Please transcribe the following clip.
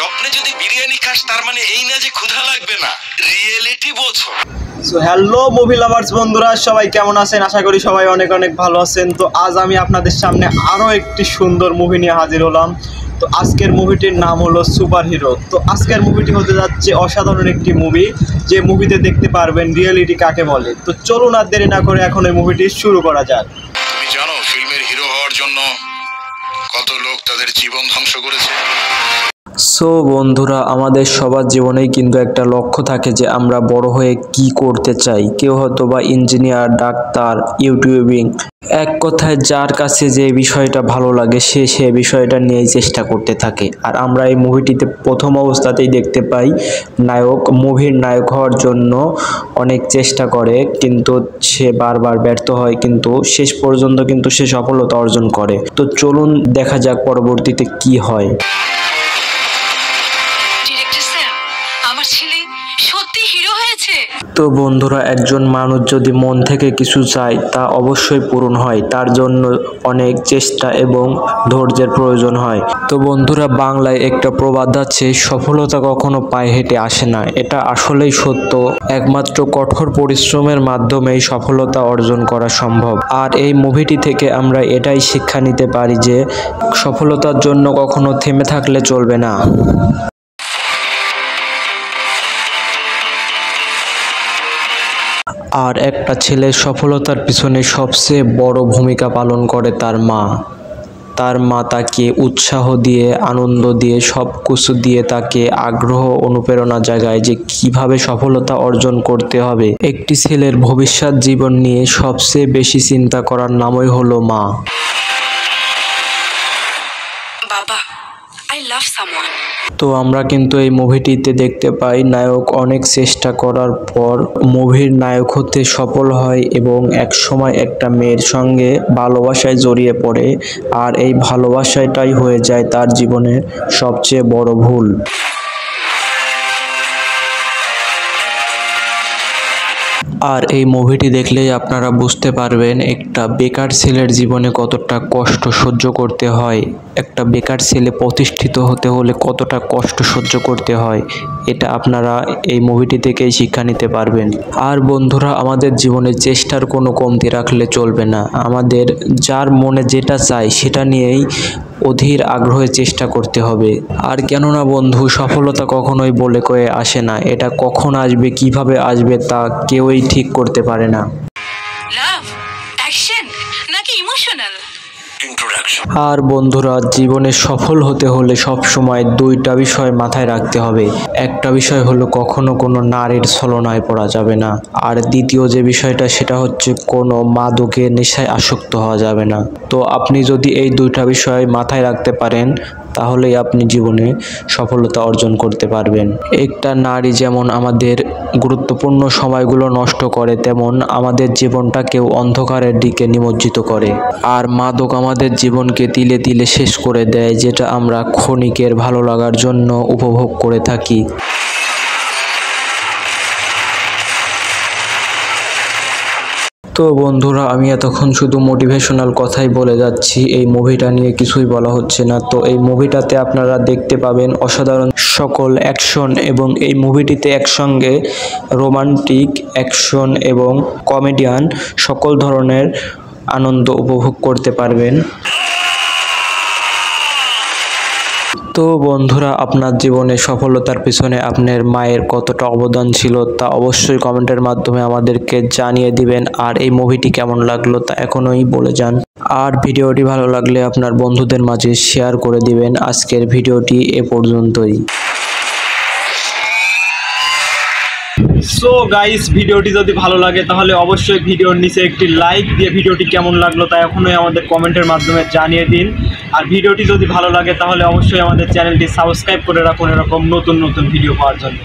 স্বপ্নে যদি বিরিয়ানি খাস তার মানে এই না যে ক্ষুধা লাগবে না, রিয়েলিটি বোঝো। সো হ্যালো মুভি লাভার্স বন্ধুরা, সবাই কেমন আছেন? আশা করি সবাই অনেক অনেক ভালো আছেন। তো আজ আমি আপনাদের সামনে আরও একটি সুন্দর মুভি নিয়ে হাজির হলাম। তো আজকের মুভিটির নাম হলো সুপার হিরো। তো আজকের মুভিটি হতে যাচ্ছে অসাধারণ একটি মুভি, যে মুভিতে দেখতে পারবেন রিয়েলিটি কাকে বলে। তো চলুন আর দেরি না করে এখন এই মুভিটি শুরু করা যাক। তুমি জানো ফিল্মের হিরো হওয়ার জন্য কত লোক তাদের জীবন ধ্বংস করেছে? সো বন্ধুরা, আমাদের সবার জীবনেই কিন্তু একটা লক্ষ্য থাকে যে আমরা বড় হয়ে কি করতে চাই। কেউ হয়তো বা ইঞ্জিনিয়ার, ডাক্তার, ইউটিউবিং, এক কথায় যার কাছে যে বিষয়টা ভালো লাগে সে বিষয়টা নিয়েই চেষ্টা করতে থাকে। আর আমরা এই মুভিটিতে প্রথম অবস্থাতেই দেখতে পাই নায়ক মুভির নায়ক হওয়ার জন্য অনেক চেষ্টা করে, কিন্তু সে বারবার ব্যর্থ হয়, কিন্তু শেষ পর্যন্ত কিন্তু সে সফলতা অর্জন করে। তো চলুন দেখা যাক পরবর্তীতে কি হয়। তো বন্ধুরা, একজন মানুষ যদি মন থেকে কিছু চায় তা অবশ্যই পূরণ হয়, তার জন্য অনেক চেষ্টা এবং ধৈর্যের প্রয়োজন হয়। তো বন্ধুরা, বাংলায় একটা প্রবাদ আছে, সফলতা কখনো পায়ে হেঁটে আসে না। এটা আসলেই সত্য। একমাত্র কঠোর পরিশ্রমের মাধ্যমেই সফলতা অর্জন করা সম্ভব। আর এই মুভিটি থেকে আমরা এটাই শিক্ষা নিতে পারি যে সফলতার জন্য কখনো থেমে থাকলে চলবে না। আর একটা ছেলের সফলতার পিছনে সবচেয়ে বড় ভূমিকা পালন করে তার মা। তার মা তাকে উৎসাহ দিয়ে, আনন্দ দিয়ে, সব কিছু দিয়ে তাকে আগ্রহ, অনুপ্রেরণা জাগায় যে কিভাবে সফলতা অর্জন করতে হবে। একটি ছেলের ভবিষ্যৎ জীবন নিয়ে সবচেয়ে বেশি চিন্তা করার নামই হলো মা। বাবা, I love someone. তো আমরা কিন্তু এই মুভিটিতে দেখতে পাই নায়ক অনেক চেষ্টা করার পর মুভির নায়ক হতে সফল হয় এবং একসময় একটা মেয়ের সঙ্গে ভালোবাসায় জড়িয়ে পড়ে। আর এই ভালোবাসাটাই হয়ে যায় তার জীবনের সবচেয়ে বড় ভুল। আর এই মুভিটি দেখলেই আপনারা বুঝতে পারবেন একটা বেকার ছেলের জীবনে কতটা কষ্ট সহ্য করতে হয়, একটা বেকার ছেলে প্রতিষ্ঠিত হতে হলে কতটা কষ্ট সহ্য করতে হয়। এটা আপনারা এই মুভিটি থেকেই শিক্ষা নিতে পারবেন। আর বন্ধুরা, আমাদের জীবনে চেষ্টার কোনো কমতি রাখলে চলবে না। আমাদের যার মনে যেটা চাই সেটা নিয়েই অধীর আগ্রহে চেষ্টা করতে হবে। আর কেননা বন্ধু, সফলতা কখনোই বলে কয়ে আসে না। এটা কখন আসবে, কিভাবে আসবে তা কেউই ঠিক করতে পারে না। লাভ, অ্যাকশন নাকি ইমোশনাল? আর বন্ধুরা, জীবনে সফল হতে হলে সব সময় দুইটা বিষয় মাথায় রাখতে হবে। একটা বিষয় হলো কখনো কোনো নারীর ছলনায় পড়া যাবে না। আর দ্বিতীয় যে বিষয়টা সেটা হচ্ছে কোনো মাদকের নেশায় আসক্ত হওয়া যাবে না। তো আপনি যদি এই দুইটা বিষয় মাথায় রাখতে পারেন তাহলেই আপনি জীবনে সফলতা অর্জন করতে পারবেন। একটা নারী যেমন আমাদের গুরুত্বপূর্ণ সময়গুলো নষ্ট করে, তেমন আমাদের জীবনটাকেও অন্ধকারের দিকে নিমজ্জিত করে। আর মাদক আমাদের জীবনকে তিলে তিলে শেষ করে দেয়, যেটা আমরা ক্ষণিকের ভালো লাগার জন্য উপভোগ করে থাকি। তো বন্ধুরা, আমি এতক্ষণ শুধু মোটিভেশনাল কথাই বলে যাচ্ছি, এই মুভিটা নিয়ে কিছুই বলা হচ্ছে না। তো এই মুভিটাতে আপনারা দেখতে পাবেন অসাধারণ সকল অ্যাকশন, এবং এই মুভিটিতে একসঙ্গে রোমান্টিক, অ্যাকশন এবং কমেডিয়ান সকল ধরনের আনন্দ উপভোগ করতে পারবেন। তো বন্ধুরা, আপনার জীবনে সফলতার পিছনে আপনার মায়ের কতটা অবদান ছিল তা অবশ্যই কমেন্টের মাধ্যমে আমাদেরকে জানিয়ে দিবেন। আর এই মুভিটি কেমন লাগলো তা এখনই বলে যান। আর ভিডিওটি ভালো লাগলে আপনার বন্ধুদের মাঝে শেয়ার করে দিবেন। আজকের ভিডিওটি এ পর্যন্তই। সো গাইস, ভিডিওটি যদি ভালো লাগে তাহলে অবশ্যই ভিডিওর নিচে একটি লাইক দিয়ে ভিডিওটি কেমন লাগলো তা এখনই আমাদের কমেন্টের মাধ্যমে জানিয়ে দিন। আর ভিডিওটি যদি ভালো লাগে তাহলে অবশ্যই আমাদের চ্যানেলটি সাবস্ক্রাইব করে রাখুন এরকম নতুন নতুন ভিডিও পাওয়ার জন্য।